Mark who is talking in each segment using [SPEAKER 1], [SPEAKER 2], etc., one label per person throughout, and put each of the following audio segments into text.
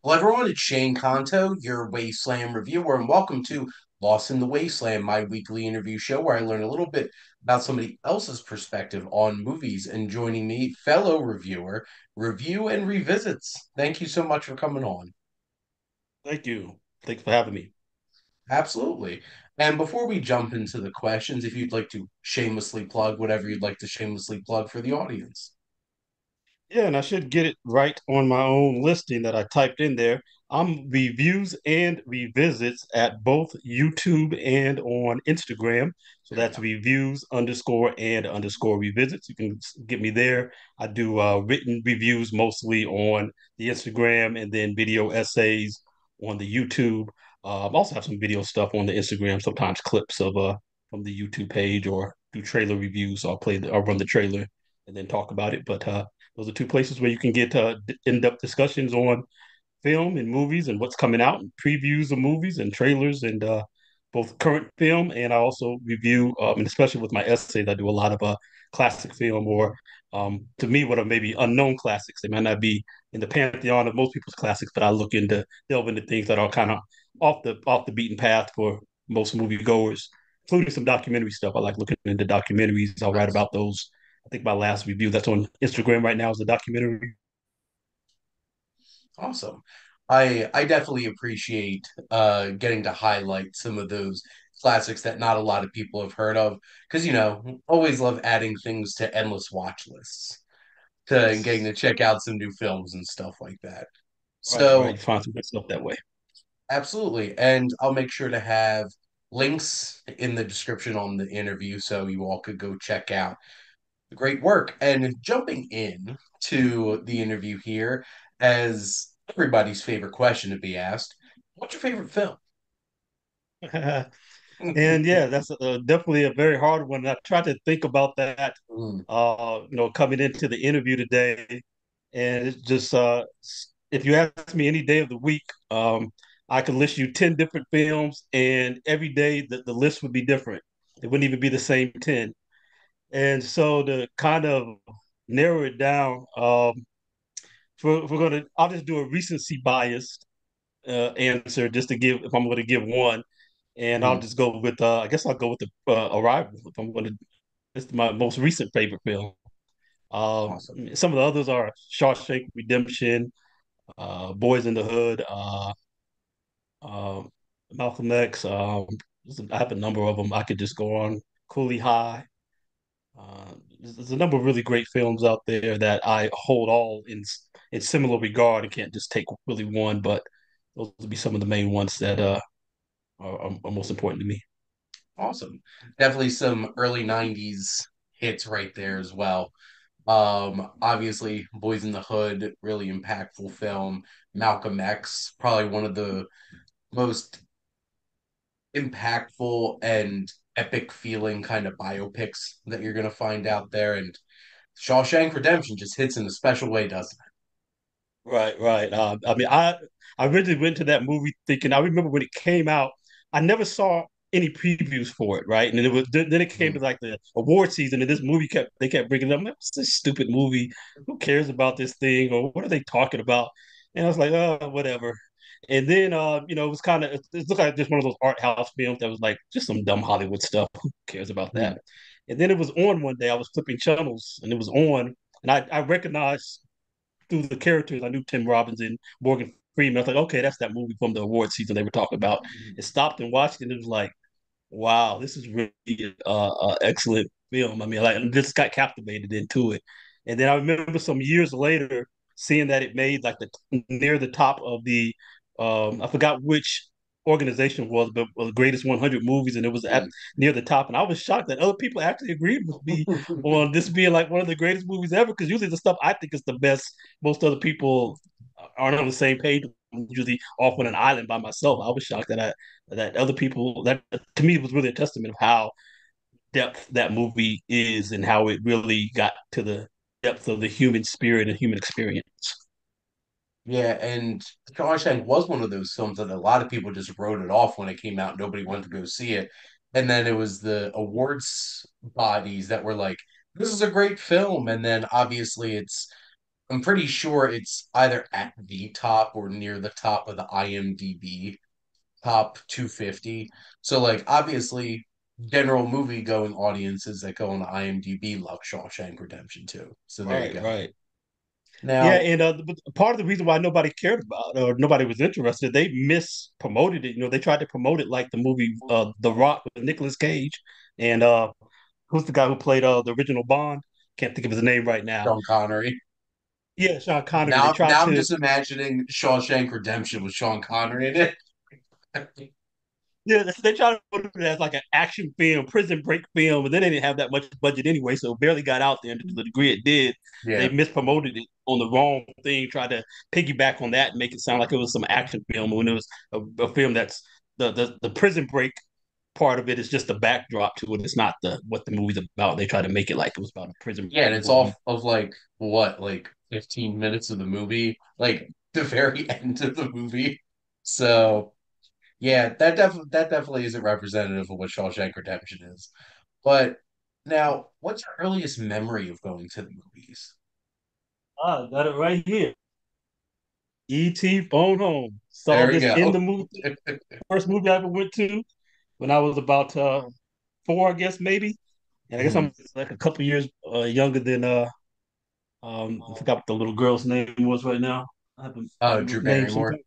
[SPEAKER 1] Well, everyone, it's Shane Conto, your Wasteland Reviewer, and welcome to Lost in the Wasteland, my weekly interview show where I learn a little bit about somebody else's perspective on movies. And joining me, fellow reviewer, Review and Revisits. Thank you so much for coming on.
[SPEAKER 2] Thank you. Thanks for having me.
[SPEAKER 1] Absolutely. And before we jump into the questions, if you'd like to shamelessly plug whatever you'd like to shamelessly plug for the audience.
[SPEAKER 2] Yeah, and I should get it right on my own listing that I typed in there. I'm reviews and revisits at both YouTube and on Instagram. So
[SPEAKER 1] There you
[SPEAKER 2] that's
[SPEAKER 1] go.
[SPEAKER 2] reviews underscore and underscore revisits. You can get me there. I do written reviews mostly on the Instagram and then video essays on the YouTube. I also have some video stuff on the Instagram, sometimes clips of from the YouTube page or do trailer reviews. So I'll run the trailer and then talk about it. But those are two places where you can get in-depth discussions on film and movies and what's coming out, and previews of movies and trailers, and both current film. And I also review, and especially with my essays, I do a lot of classic film or to me, what are maybe unknown classics. They might not be in the pantheon of most people's classics, but I look into delve into things that are kind of off the beaten path for most moviegoers, including some documentary stuff. I like looking into documentaries. I'll write
[SPEAKER 1] Nice.
[SPEAKER 2] about those. I think my last review that's on Instagram right now is a documentary.
[SPEAKER 1] Awesome. I definitely appreciate getting to highlight some of those classics that not a lot of people have heard of because always love adding things to endless watch lists to and getting
[SPEAKER 2] Yes.
[SPEAKER 1] to check out some new films and stuff like that.
[SPEAKER 2] Right, right.
[SPEAKER 1] So
[SPEAKER 2] You find some good stuff that way.
[SPEAKER 1] absolutely, and I'll make sure to have links in the description on the interview so you all could go check out the great work. And jumping in to the interview here, as everybody's favorite question to be asked, what's your favorite film?
[SPEAKER 2] And yeah, that's definitely a very hard one. I tried to think about that,
[SPEAKER 1] Mm,
[SPEAKER 2] coming into the interview today, and it's just if you ask me any day of the week, I could list you 10 different films, and every day the list would be different. It wouldn't even be the same 10. And so to kind of narrow it down, if we're gonna, I'll just do a recency biased answer just to give if I'm going to give one, and I'll
[SPEAKER 1] mm,
[SPEAKER 2] just go with I guess I'll go with the Arrival if I'm going to. It's my most recent favorite film.
[SPEAKER 1] awesome.
[SPEAKER 2] Some of the others are Shawshank Redemption, Boys in the Hood, uh, Malcolm X. I have a number of them. I could just go on. Cooley High. There's a number of really great films out there that I hold all in similar regard and can't just take really one, but those would be some of the main ones that are most important to me.
[SPEAKER 1] Awesome. Definitely some early 90s hits right there as well. Obviously, Boys in the Hood, really impactful film. Malcolm X, probably one of the most impactful and epic feeling kind of biopics that you're going to find out there. And Shawshank Redemption just hits in a special way, doesn't
[SPEAKER 2] Right, right. I mean, I originally went to that movie thinking. I remember when it came out, I never saw any previews for it, right? And then it
[SPEAKER 1] it?
[SPEAKER 2] came to like the award season, and this movie kept bringing it up. I'm like, what's this stupid movie? Who cares about this thing, or what are they talking about? And I was like, oh, whatever. And then it was kind of it looked like just one of those art house films that was like just some dumb Hollywood stuff. Who cares about
[SPEAKER 1] Mm.
[SPEAKER 2] that? And then it was on one day. I was flipping channels, and it was on, and I recognized through the characters. I knew Tim Robbins and Morgan Freeman. I was like, okay, that's that movie from the award season they were talking about. It stopped and watched it, and it was like, wow, this is really excellent film. I mean, like, I just got captivated into it. And then I remember some years later seeing that it made like the near the top of the I forgot which organization was, but the greatest 100 movies, and it was at
[SPEAKER 1] Mm.
[SPEAKER 2] near the top. And I was shocked that other people actually agreed with me on this being like one of the greatest movies ever. Because usually the stuff I think is the best, most other people aren't on the same page. I'm usually off on an island by myself. I was shocked that other people that to me was really a testament of how depth that movie is and how it really got to the depth of the human spirit and human experience.
[SPEAKER 1] Yeah, and Shawshank was one of those films that a lot of people just wrote it off when it came out. Nobody wanted to go see it. And then it was the awards bodies that were like, this is a great film. And then obviously it's I'm pretty sure it's either at the top or near the top of the IMDb top 250. So like obviously general movie going audiences that go on IMDb love Shawshank Redemption too. So there you
[SPEAKER 2] Right,
[SPEAKER 1] go.
[SPEAKER 2] right. Yeah,
[SPEAKER 1] Now,
[SPEAKER 2] and but part of the reason why nobody cared about or nobody was interested, they mispromoted it. They tried to promote it like the movie The Rock with Nicolas Cage, and who's the guy who played the original Bond? Can't think of his name right now.
[SPEAKER 1] Sean Connery.
[SPEAKER 2] Yeah, Sean Connery. They
[SPEAKER 1] Now
[SPEAKER 2] tried
[SPEAKER 1] I'm
[SPEAKER 2] to.
[SPEAKER 1] just imagining Shawshank Redemption with Sean Connery in it.
[SPEAKER 2] Yeah, they tried to put it as like an action film, prison break film, but then they didn't have that much budget anyway, so it barely got out there. And to the degree it did, they
[SPEAKER 1] Yeah.
[SPEAKER 2] mispromoted it on the wrong thing, tried to piggyback on that and make it sound like it was some action film when it was a film that's the prison break part of it is just the backdrop to it. It's not the what the movie's about. They tried to make it like it was about a prison
[SPEAKER 1] Yeah, and
[SPEAKER 2] break
[SPEAKER 1] it's
[SPEAKER 2] movie.
[SPEAKER 1] off of like what, like 15 minutes of the movie, like the very end of the movie. So yeah, that definitely isn't representative of what Shawshank Redemption is. But now, what's your earliest memory of going to the movies?
[SPEAKER 2] Ah, got it right here. E.T. Phone Home. Saw
[SPEAKER 1] There we
[SPEAKER 2] this in
[SPEAKER 1] go.
[SPEAKER 2] the movie. First movie I ever went to when I was about 4, I guess maybe. And I guess
[SPEAKER 1] Mhm.
[SPEAKER 2] I'm like a couple years younger than I forgot what the little girl's name was right now. I have
[SPEAKER 1] Oh,
[SPEAKER 2] a
[SPEAKER 1] Drew
[SPEAKER 2] name
[SPEAKER 1] Barrymore.
[SPEAKER 2] sometimes.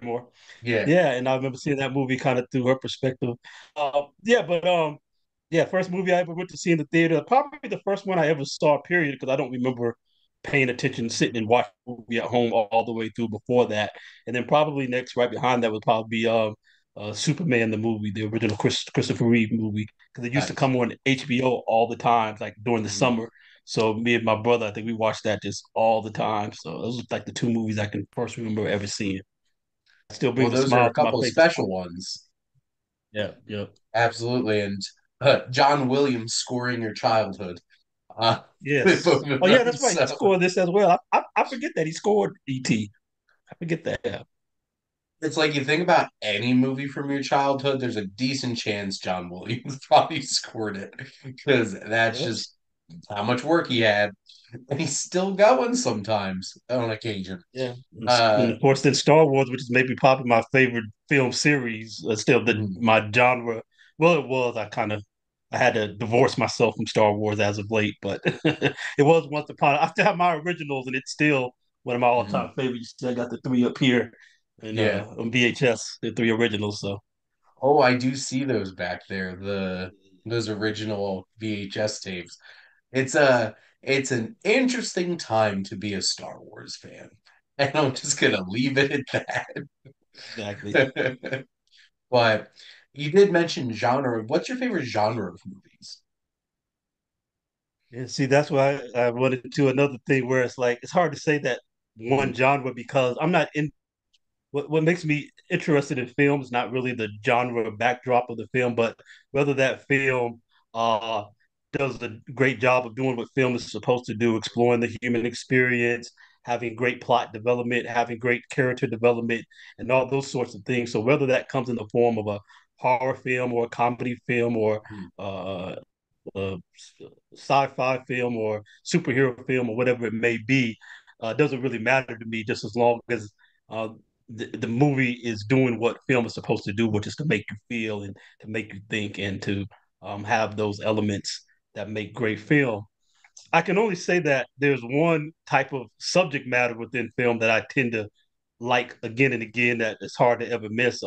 [SPEAKER 2] More.
[SPEAKER 1] Yeah,
[SPEAKER 2] Yeah, and I remember seeing that movie kind of through her perspective. Yeah, but yeah, first movie I ever went to see in the theater. Probably the first one I ever saw, period, because I don't remember paying attention, sitting and watching the movie at home all the way through before that. And then probably next, right behind that, would probably be Superman the movie, the original Christopher Reeve movie, because it used to
[SPEAKER 1] nice.
[SPEAKER 2] come on HBO all the time, like during the
[SPEAKER 1] Mhm.
[SPEAKER 2] summer. So me and my brother, I think we watched that just all the time. So those are like the two movies I can first remember ever seeing. Still
[SPEAKER 1] Well,
[SPEAKER 2] brings a
[SPEAKER 1] those are a
[SPEAKER 2] smile to my
[SPEAKER 1] couple of
[SPEAKER 2] face. It's
[SPEAKER 1] special
[SPEAKER 2] funny.
[SPEAKER 1] ones.
[SPEAKER 2] Yeah, yeah.
[SPEAKER 1] Absolutely. And John Williams scoring your childhood. With
[SPEAKER 2] Yes.
[SPEAKER 1] both of
[SPEAKER 2] Oh yeah,
[SPEAKER 1] them.
[SPEAKER 2] that's right. He
[SPEAKER 1] So
[SPEAKER 2] scored this as well. I forget that he scored ET. I forget that. Yeah.
[SPEAKER 1] it's like you think about any movie from your childhood, there's a decent chance John Williams probably scored it because that's
[SPEAKER 2] Yep.
[SPEAKER 1] just how much work he had. And he's still going sometimes on occasion.
[SPEAKER 2] Yeah. And
[SPEAKER 1] Uh,
[SPEAKER 2] of course, then Star Wars, which is maybe probably my favorite film series, still
[SPEAKER 1] mhm.
[SPEAKER 2] my genre. Well, it was. I had to divorce myself from Star Wars as of late, but it was once upon. I still have my originals, and it's still one of my all-time
[SPEAKER 1] Mhm.
[SPEAKER 2] favorites. I got the three up here, and
[SPEAKER 1] Yeah.
[SPEAKER 2] on VHS, the three originals. So
[SPEAKER 1] Oh, I do see those back there. Those original VHS tapes. It's a it's an interesting time to be a Star Wars fan. And I'm just gonna leave it at
[SPEAKER 2] exactly.
[SPEAKER 1] that. But you did mention genre. What's your favorite genre of movies?
[SPEAKER 2] Yeah, see, that's why I wanted to another thing where it's like it's hard to say that one
[SPEAKER 1] Mhm.
[SPEAKER 2] genre because I'm not in what makes me interested in film is not really the genre backdrop of the film, but whether that film uh does a great job of doing what film is supposed to do, exploring the human experience, having great plot development, having great character development, and all those sorts of things. So whether that comes in the form of a horror film or a comedy film or
[SPEAKER 1] Mhm.
[SPEAKER 2] uh, uh, sci-fi film or superhero film or whatever it may be, doesn't really matter to me just as long as uh, the movie is doing what film is supposed to do, which is to make you feel and to make you think and to have those elements that make great film. I can only say that there's one type of subject matter within film that I tend to like again and again that it's hard to ever miss.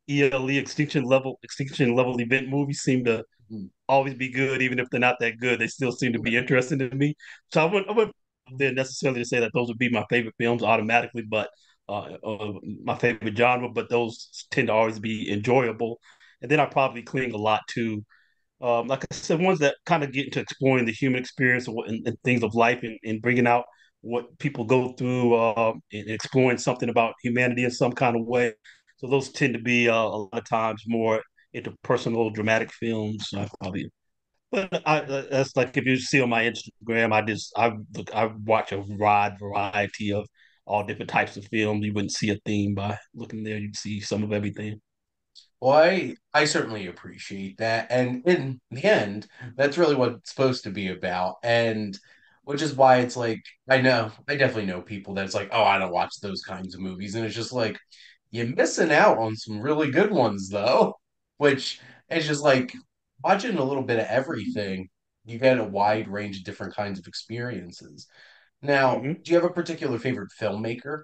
[SPEAKER 2] ELE extinction level event movies seem to
[SPEAKER 1] Mhm.
[SPEAKER 2] always be good, even if they're not that good. They still seem to be interesting to me. So I wouldn't there necessarily to say that those would be my favorite films automatically, but my favorite genre. But those tend to always be enjoyable. And then I probably cling a lot to, like I said, ones that kind of get into exploring the human experience and things of life and bringing out what people go through and exploring something about humanity in some kind of way. So those tend to be a lot of times more interpersonal, dramatic films. So I probably, but that's like if you see on my Instagram, I watch a wide variety of all different types of films. You wouldn't see a theme by looking there. You'd see some of everything.
[SPEAKER 1] Well, I certainly appreciate that. And in the end, that's really what it's supposed to be about. And which is why it's like I know I definitely know people that's like, oh, I don't watch those kinds of movies, and it's just like you're missing out on some really good ones though, which is just like watching a little bit of everything. You get a wide range of different kinds of experiences. Now,
[SPEAKER 2] Hmm.
[SPEAKER 1] do you have a particular favorite filmmaker?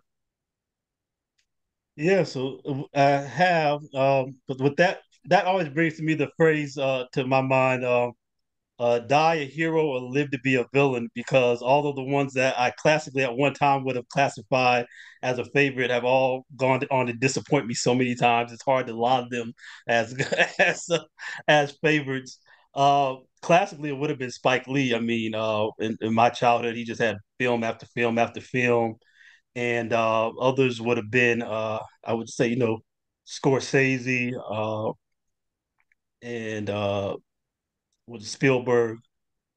[SPEAKER 2] Yeah, so I have, but with that, that always brings to me the phrase to my mind. Die a hero or live to be a villain, because all of the ones that I classically at one time would have classified as a favorite have all gone on to disappoint me so many times. It's hard to laud them as as favorites. Classically, it would have been Spike Lee. I mean, in my childhood, he just had film after film after film, and others would have been, I would say, Scorsese, and with Spielberg,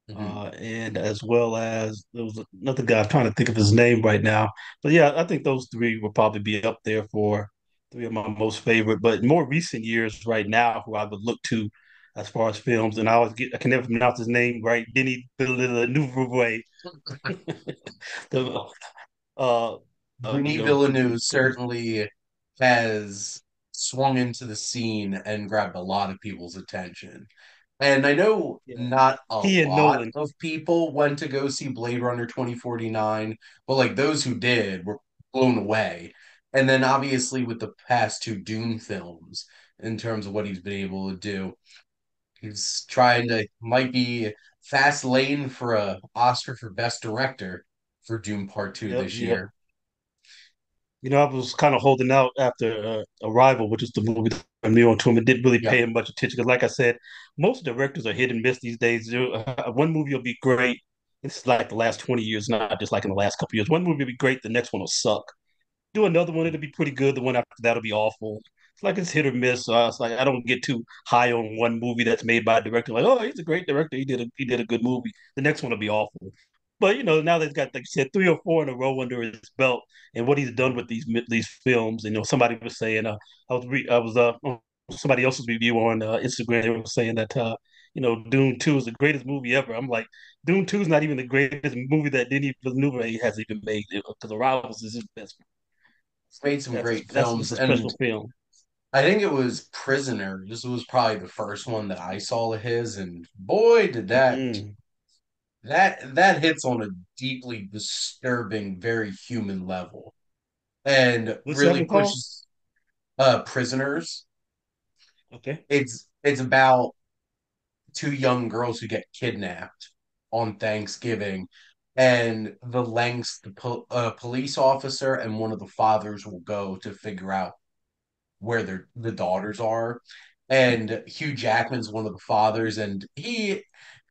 [SPEAKER 1] Hmm.
[SPEAKER 2] and as well as there was another guy. I'm trying to think of his name right now, but yeah, I think those three will probably be up there for three of my most favorite. But in more recent years, right now, who I would look to as far as films, and I can never pronounce his name right. Denis Villeneuve, the uh,
[SPEAKER 1] Denis Villeneuve certainly has swung into the scene and grabbed a lot of people's attention. And I know
[SPEAKER 2] yeah,
[SPEAKER 1] not a
[SPEAKER 2] he and
[SPEAKER 1] lot
[SPEAKER 2] Nolan.
[SPEAKER 1] of people went to go see Blade Runner 2049, but like those who did were blown away. And then obviously with the past two Dune films, in terms of what he's been able to do, he's trying to might be fast lane for a Oscar for Best Director for Dune Part 2
[SPEAKER 2] Yep,
[SPEAKER 1] this
[SPEAKER 2] yep.
[SPEAKER 1] year.
[SPEAKER 2] I was kind of holding out after Arrival, which is the movie that I'm new to him, and didn't really pay
[SPEAKER 1] Yep.
[SPEAKER 2] him much attention because, like I said, most directors are hit and miss these days. One movie will be great. It's like the last 20 years, not just like in the last couple years. One movie will be great, the next one will suck. Do another one, it'll be pretty good. The one after that'll be awful. It's like it's hit or miss. It's like I don't get too high on one movie that's made by a director. Like, oh, he's a great director. He did a good movie. The next one will be awful. But now they've got, like you said, three or four in a row under his belt, and what he's done with these films. And somebody was saying, I was on somebody else's review on Instagram. They were saying that Dune 2 is the greatest movie ever. I'm like, Dune 2 is not even the greatest movie that Denis Villeneuve has even made, because Arrivals is his best.
[SPEAKER 1] He's made some great
[SPEAKER 2] That's
[SPEAKER 1] films,
[SPEAKER 2] just a
[SPEAKER 1] and
[SPEAKER 2] special film.
[SPEAKER 1] I think it was Prisoner. This was probably the first one that I saw of his, and boy, did
[SPEAKER 2] Mm.
[SPEAKER 1] that hits on a deeply disturbing, very human level, and
[SPEAKER 2] What's that
[SPEAKER 1] really
[SPEAKER 2] one called?
[SPEAKER 1] pushes Prisoners.
[SPEAKER 2] Okay.
[SPEAKER 1] It's about two young girls who get kidnapped on Thanksgiving, and the lengths police officer and one of the fathers will go to figure out where the daughters are. And Hugh Jackman's one of the fathers, and he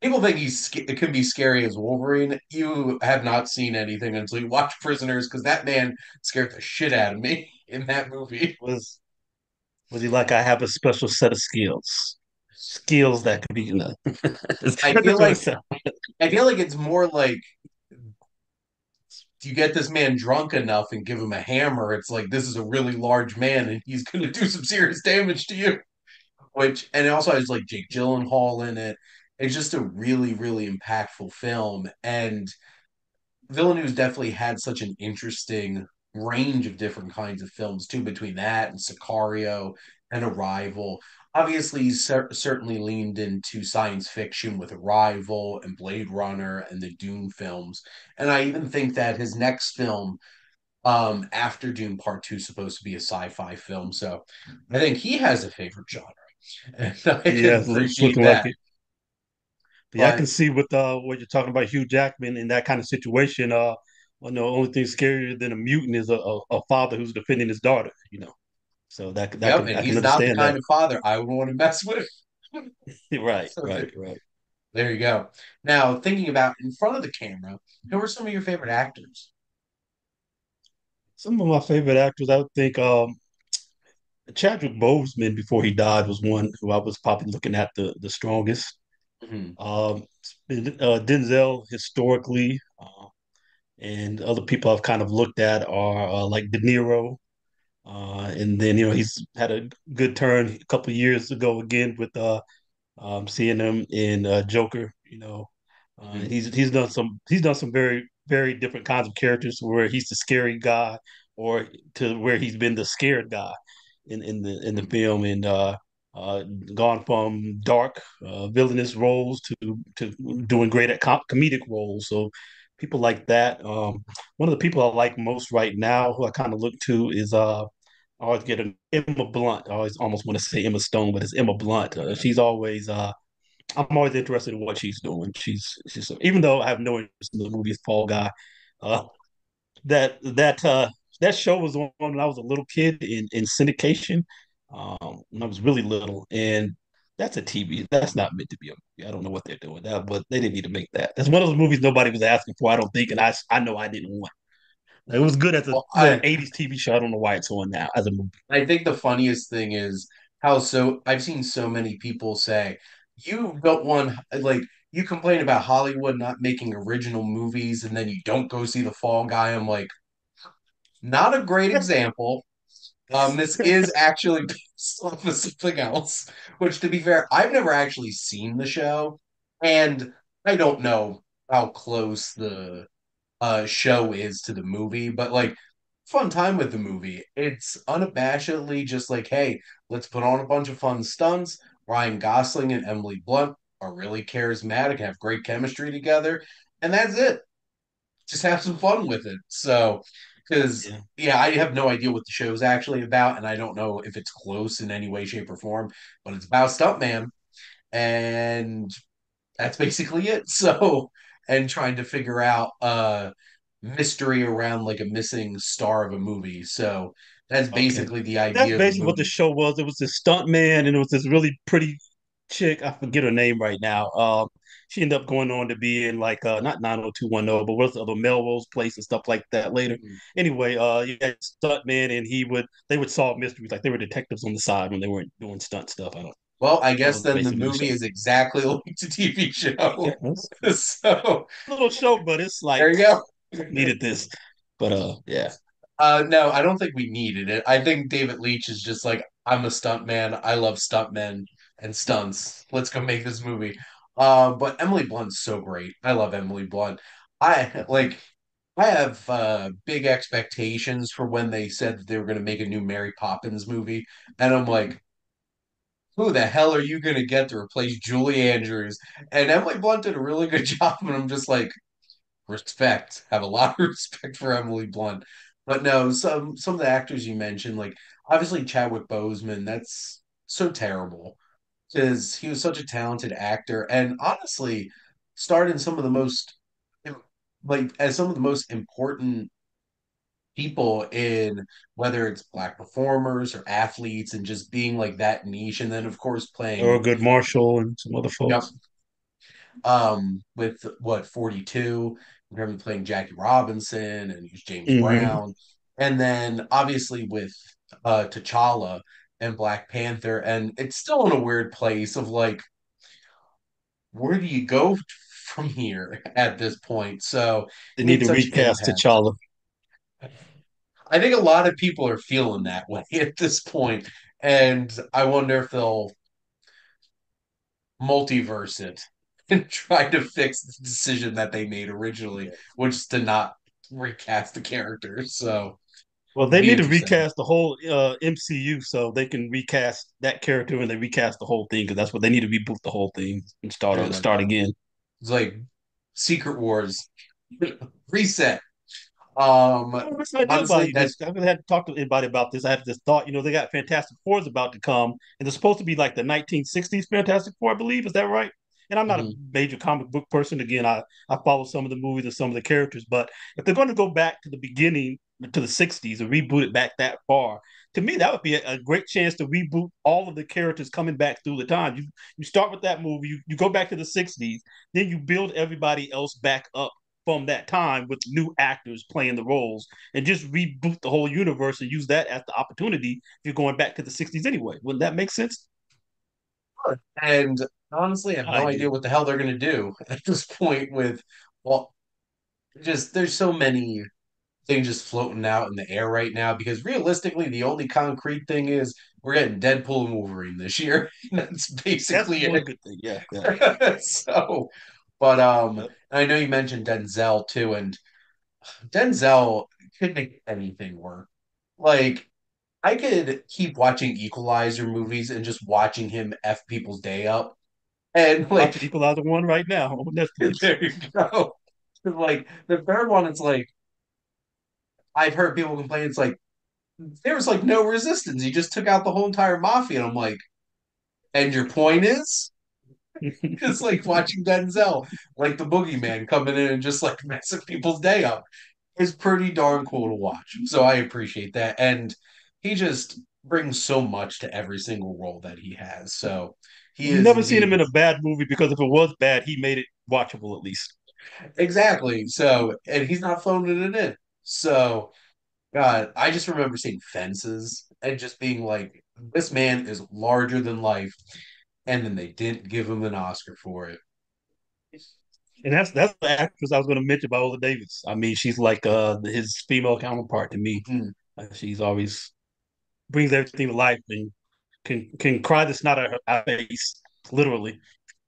[SPEAKER 1] people think it can be scary as Wolverine. You have not seen anything until you watch Prisoners, because that man scared the shit out of me in that movie.
[SPEAKER 2] Was was he like, I have a special set of skills? Skills that could be,
[SPEAKER 1] I
[SPEAKER 2] That
[SPEAKER 1] feel
[SPEAKER 2] doesn't really
[SPEAKER 1] like
[SPEAKER 2] sound.
[SPEAKER 1] I feel like it's more like you get this man drunk enough and give him a hammer, it's like this is a really large man and he's going to do some serious damage to you. Which and it also has like Jake Gyllenhaal in it. It's just a really, really impactful film, and Villeneuve's definitely had such an interesting range of different kinds of films too, between that and Sicario and Arrival. Obviously, he's certainly leaned into science fiction with Arrival and Blade Runner and the Dune films. And I even think that his next film, after Dune Part Two, is supposed to be a sci-fi film. So I think he has a favorite genre, and I can
[SPEAKER 2] Yeah, it's
[SPEAKER 1] appreciate
[SPEAKER 2] looking like
[SPEAKER 1] that.
[SPEAKER 2] it. But yeah, I can
[SPEAKER 1] But
[SPEAKER 2] see with what you're talking about, Hugh Jackman in that kind of situation. The only thing scarier than a mutant is a father who's defending his daughter. So
[SPEAKER 1] yep, and
[SPEAKER 2] I can
[SPEAKER 1] he's not the
[SPEAKER 2] understand
[SPEAKER 1] kind
[SPEAKER 2] that.
[SPEAKER 1] of father I would want to mess with.
[SPEAKER 2] Right,
[SPEAKER 1] So
[SPEAKER 2] right, right.
[SPEAKER 1] there you go. Now, thinking about in front of the camera, who are some of your favorite actors?
[SPEAKER 2] Some of my favorite actors, I would think, Chadwick Boseman before he died was one who I was probably looking at the strongest.
[SPEAKER 1] Mhm.
[SPEAKER 2] Um, Denzel historically, and other people I've kind of looked at are like De Niro, and then he's had a good turn a couple of years ago again with seeing him in Joker.
[SPEAKER 1] Mhm.
[SPEAKER 2] He's done some very different kinds of characters where he's the scary guy or to where he's been the scared guy in the
[SPEAKER 1] Mhm.
[SPEAKER 2] film and uh, gone from dark villainous roles to doing great at comedic roles. So people like that. One of the people I like most right now, who I kind of look to, is I always get an Emma Blunt. I always almost want to say Emma Stone, but it's Emma Blunt. She's always I'm always interested in what she's doing. She's even though I have no interest in the movie Fall Guy, uh, that that uh, that show was on when I was a little kid in syndication when I was really little, and that's a TV. That's not meant to be a movie. I don't know what they're doing that, but they didn't need to make that. That's one of those movies nobody was asking for. I don't think, and I know I didn't want. It was good as a
[SPEAKER 1] Well,
[SPEAKER 2] little '80s TV show. I don't know why it's on now as a movie.
[SPEAKER 1] I think the funniest thing is how so I've seen so many people say you don't want like you complain about Hollywood not making original movies and then you don't go see the Fall Guy. I'm like, not a great example. This is actually based off of something else, which to be fair, I've never actually seen the show, and I don't know how close the show is to the movie, but like fun time with the movie. It's unabashedly just like, hey, let's put on a bunch of fun stunts. Ryan Gosling and Emily Blunt are really charismatic and have great chemistry together, and that's it. Just have some fun with it. So, because
[SPEAKER 2] Yeah.
[SPEAKER 1] yeah, I have no idea what the show's actually about, and I don't know if it's close in any way, shape, or form, but it's about Stuntman, and that's basically it. So, and trying to figure out mystery around like a missing star of a movie. So that's
[SPEAKER 2] Okay.
[SPEAKER 1] basically the
[SPEAKER 2] That's
[SPEAKER 1] idea of the
[SPEAKER 2] basically what the
[SPEAKER 1] movie.
[SPEAKER 2] show was. It was this stunt man, and it was this really pretty chick. I forget her name right now. She ended up going on to be in like not 90210, but what's the other Melrose Place and stuff like that later.
[SPEAKER 1] Mhm.
[SPEAKER 2] Anyway, yeah, stunt man, and they would solve mysteries like they were detectives on the side when they weren't doing stunt stuff. I don't.
[SPEAKER 1] Well, I
[SPEAKER 2] That
[SPEAKER 1] guess
[SPEAKER 2] was
[SPEAKER 1] then the
[SPEAKER 2] basically the
[SPEAKER 1] movie
[SPEAKER 2] show.
[SPEAKER 1] is exactly like the TV show.
[SPEAKER 2] Okay, that's
[SPEAKER 1] So
[SPEAKER 2] a little show, but it's
[SPEAKER 1] there
[SPEAKER 2] like
[SPEAKER 1] you go.
[SPEAKER 2] needed this. But yeah,
[SPEAKER 1] No, I don't think we needed it. I think David Leitch is just like, I'm a stunt man. I love stuntmen and stunts. Let's go make this movie. But Emily Blunt's so great. I love Emily Blunt. I like I have big expectations for when they said that they were going to make a new Mary Poppins movie. And I'm like, who the hell are you going to get to replace Julie Andrews? And Emily Blunt did a really good job. And I'm just like, respect. Have a lot of respect for Emily Blunt. But no, some of the actors you mentioned, like obviously Chadwick Boseman, that's so terrible because he was such a talented actor and honestly starred in some of the most like as some of the most important people in whether it's black performers or athletes and just being like that niche and then of course playing
[SPEAKER 2] Good Marshall and some other
[SPEAKER 1] yep
[SPEAKER 2] folks.
[SPEAKER 1] with what 42 in terms of playing Jackie Robinson and he's James
[SPEAKER 2] Hmm.
[SPEAKER 1] Brown and then obviously with T'Challa and Black Panther and it's still in a weird place of like where do you go from here at this point so
[SPEAKER 2] They
[SPEAKER 1] he
[SPEAKER 2] need
[SPEAKER 1] made
[SPEAKER 2] to
[SPEAKER 1] such an
[SPEAKER 2] recast
[SPEAKER 1] impact.
[SPEAKER 2] T'Challa.
[SPEAKER 1] I think a lot of people are feeling that way at this point and I wonder if they'll multiverse it and try to fix the decision that they made originally, which is to not recast the characters. So
[SPEAKER 2] Well,
[SPEAKER 1] it'd
[SPEAKER 2] they
[SPEAKER 1] be
[SPEAKER 2] need to
[SPEAKER 1] interesting.
[SPEAKER 2] recast the whole MCU so they can recast that character and they recast the whole thing because that's what they need to reboot the whole thing and
[SPEAKER 1] There you
[SPEAKER 2] start again.
[SPEAKER 1] It's like Secret Wars reset.
[SPEAKER 2] I have this idea about
[SPEAKER 1] Honestly,
[SPEAKER 2] you.
[SPEAKER 1] that's
[SPEAKER 2] This I haven't had to talk to anybody about this. I have this thought. They got Fantastic Four is about to come, and they're supposed to be like the 1960s Fantastic Four, I believe. Is that right? And I'm not a
[SPEAKER 1] mhm.
[SPEAKER 2] major comic book person. Again, I follow some of the movies and some of the characters, but if they're going to go back to the beginning to the 60s and reboot it back that far, to me that would be a great chance to reboot all of the characters coming back through the time. You start with that movie, you go back to the 60s, then you build everybody else back up from that time with new actors playing the roles and just reboot the whole universe and use that as the opportunity if you're going back to the 60s anyway. Wouldn't that make sense?
[SPEAKER 1] And honestly, I have no idea
[SPEAKER 2] Idea.
[SPEAKER 1] what the hell they're gonna do at this point with well, just there's so many things just floating out in the air right now because realistically, the only concrete thing is we're getting Deadpool and Wolverine this year. That's
[SPEAKER 2] That's
[SPEAKER 1] basically
[SPEAKER 2] one
[SPEAKER 1] it.
[SPEAKER 2] good thing. Yeah, yeah.
[SPEAKER 1] So, But
[SPEAKER 2] Yep.
[SPEAKER 1] I know you mentioned Denzel too, and Denzel could make anything work. Like I could keep watching Equalizer movies and just watching him F people's day up. And
[SPEAKER 2] I'm watching
[SPEAKER 1] like
[SPEAKER 2] Equalizer 1 right now on Netflix.
[SPEAKER 1] there you go. Like the third one, it's like I've heard people complain, it's like there was like no resistance. He just took out the whole entire mafia. And I'm like, and your point is? It's like watching Denzel, like the boogeyman coming in and just like messing people's day up is pretty darn cool to watch. So I appreciate that. And he just brings so much to every single role that he has. So he
[SPEAKER 2] I've
[SPEAKER 1] is
[SPEAKER 2] never seen him
[SPEAKER 1] indeed
[SPEAKER 2] in a bad movie because if it was bad, he made it watchable at least.
[SPEAKER 1] exactly. So, and he's not phoning it in. So, God, I just remember seeing Fences and just being like, this man is larger than life. And then they didn't give him an Oscar for it.
[SPEAKER 2] And that's the actress I was going to mention, Viola Davis. I mean, she's like his female counterpart to me.
[SPEAKER 1] Mhm.
[SPEAKER 2] She's always brings everything to life and can cry the snot out of her face, literally.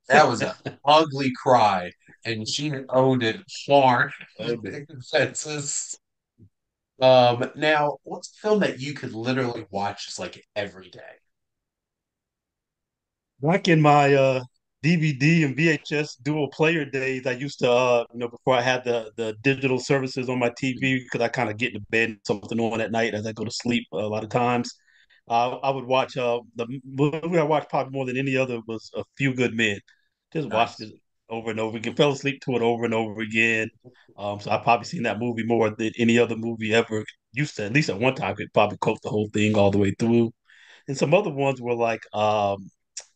[SPEAKER 1] That was an ugly cry, and she owned it hard.
[SPEAKER 2] Oh, no.
[SPEAKER 1] Fences. Now, what's a film that you could literally watch just like every day?
[SPEAKER 2] Back in my DVD and VHS dual player days, I used to, before I had the digital services on my TV, because I kind of get to bed and something on at night as I go to sleep a lot of times. I would watch the movie I watched probably more than any other was A Few Good Men. Just watched
[SPEAKER 1] Nice.
[SPEAKER 2] it over and over again, fell asleep to it over and over again. So I've probably seen that movie more than any other movie ever. Used to, at least at one time, could probably quote the whole thing all the way through. And some other ones were like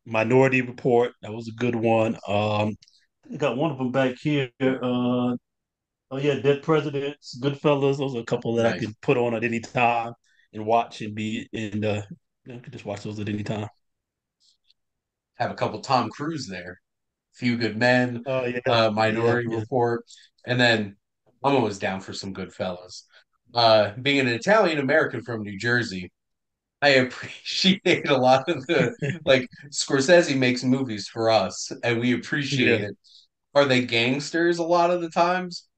[SPEAKER 2] Minority Report. That was a good one. I got one of them back here. Oh yeah, Dead Presidents, Goodfellas. Those are a couple that I
[SPEAKER 1] Nice.
[SPEAKER 2] could put on at any time and watch I could just watch those at any time.
[SPEAKER 1] Have a couple Tom Cruise there. Few Good Men,
[SPEAKER 2] Oh yeah, yeah,
[SPEAKER 1] Minority
[SPEAKER 2] yeah.
[SPEAKER 1] Report, and then I'm always down for some Goodfellas. Being an Italian American from New Jersey, I appreciate a lot of the like Scorsese makes movies for us, and we appreciate
[SPEAKER 2] Yeah.
[SPEAKER 1] it. Are they gangsters a lot of the times?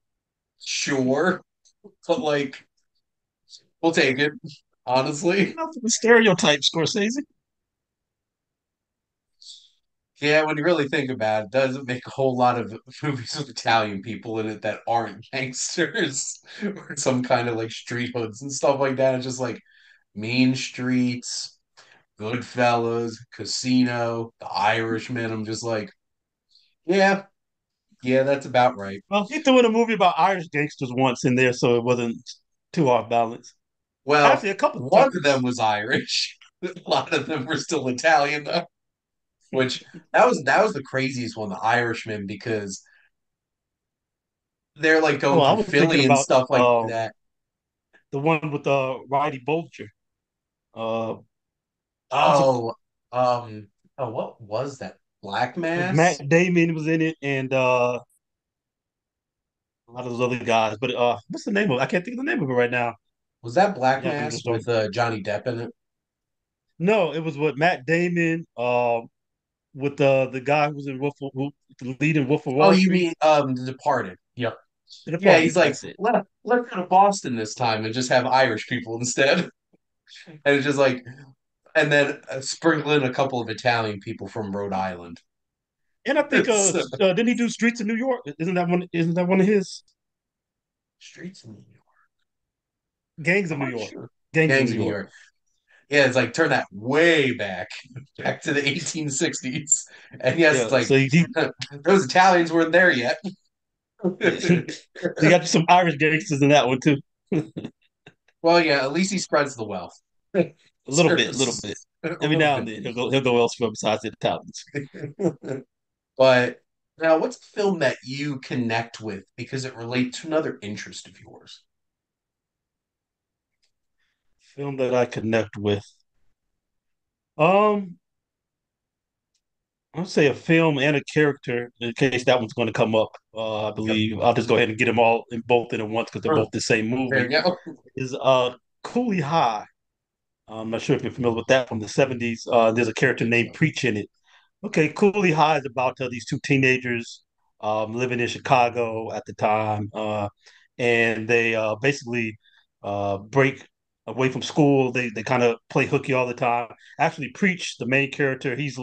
[SPEAKER 1] Sure, but like we'll take it, honestly.
[SPEAKER 2] Enough of the stereotypes, Scorsese.
[SPEAKER 1] Yeah, when you really think about it, doesn't make a whole lot of movies with Italian people in it that aren't gangsters or some kind of like street hoods and stuff like that. It's just like Mean Streets, Goodfellas, Casino, The Irishman. I'm just like, yeah, yeah, that's about right.
[SPEAKER 2] Well, he threw in a movie about Irish gangsters once in there, so it wasn't too off balance.
[SPEAKER 1] Well,
[SPEAKER 2] Actually, a couple
[SPEAKER 1] one of them
[SPEAKER 2] times.
[SPEAKER 1] was Irish. A lot of them were still Italian though, which that was the craziest one, the Irishman, because they're like
[SPEAKER 2] Oh,
[SPEAKER 1] going
[SPEAKER 2] I
[SPEAKER 1] through
[SPEAKER 2] was thinking
[SPEAKER 1] Philly and
[SPEAKER 2] about
[SPEAKER 1] stuff like that.
[SPEAKER 2] the one with Roddy Bulger. Uh, was it
[SPEAKER 1] Oh, oh, what was that? Black
[SPEAKER 2] with
[SPEAKER 1] Mass?
[SPEAKER 2] Matt Damon was in it and a lot of those other guys. But what's the name of it? I can't think of the name of it right now.
[SPEAKER 1] Was that Black
[SPEAKER 2] Yeah, I can
[SPEAKER 1] Mass
[SPEAKER 2] just
[SPEAKER 1] with
[SPEAKER 2] don't.
[SPEAKER 1] Johnny Depp in it?
[SPEAKER 2] No, it was with Matt Damon. With the guy who was in the lead in Wolf of
[SPEAKER 1] Oh,
[SPEAKER 2] Wall
[SPEAKER 1] you
[SPEAKER 2] Street.
[SPEAKER 1] mean The Departed? Yep.
[SPEAKER 2] The
[SPEAKER 1] Yeah, he's
[SPEAKER 2] Departed.
[SPEAKER 1] like,
[SPEAKER 2] That's it.
[SPEAKER 1] let's go to Boston this time and just have Irish people instead. And it's just like, and then sprinkle in a couple of Italian people from Rhode Island.
[SPEAKER 2] And I think
[SPEAKER 1] It's,
[SPEAKER 2] didn't he do Streets of New York? Isn't that one? Isn't that one of his
[SPEAKER 1] Streets in New York.
[SPEAKER 2] Gangs of
[SPEAKER 1] I'm
[SPEAKER 2] New
[SPEAKER 1] not
[SPEAKER 2] York?
[SPEAKER 1] sure.
[SPEAKER 2] Gangs of
[SPEAKER 1] Gangs
[SPEAKER 2] New
[SPEAKER 1] of New
[SPEAKER 2] York.
[SPEAKER 1] York. Yeah, it's like turn that way back, back to the 1860s. And yes, it's
[SPEAKER 2] Yeah.
[SPEAKER 1] like
[SPEAKER 2] So he
[SPEAKER 1] those Italians weren't there yet.
[SPEAKER 2] he got some Irish gangsters in that one too.
[SPEAKER 1] Well, yeah, at least he spreads the wealth.
[SPEAKER 2] A little
[SPEAKER 1] Serves
[SPEAKER 2] bit.
[SPEAKER 1] a
[SPEAKER 2] Every
[SPEAKER 1] little
[SPEAKER 2] now and
[SPEAKER 1] bit.
[SPEAKER 2] then he'll go elsewhere besides the Italians.
[SPEAKER 1] But now, what's a film that you connect with because it relates to another interest of yours?
[SPEAKER 2] Film that I connect with. Um, I'll say a film and a character in case that one's going to come up. I
[SPEAKER 1] Yep.
[SPEAKER 2] believe I'll just go ahead and get them all in both in at once because they're both the same
[SPEAKER 1] There
[SPEAKER 2] movie.
[SPEAKER 1] you go.
[SPEAKER 2] Is Cooley High. I'm not sure if you're familiar with that from the 70s. There's a character named Preach in it. Okay, Cooley High is about these two teenagers. living in Chicago at the time, and they basically break away from school. They kind of play hooky all the time. Actually, Preach, the main character, he's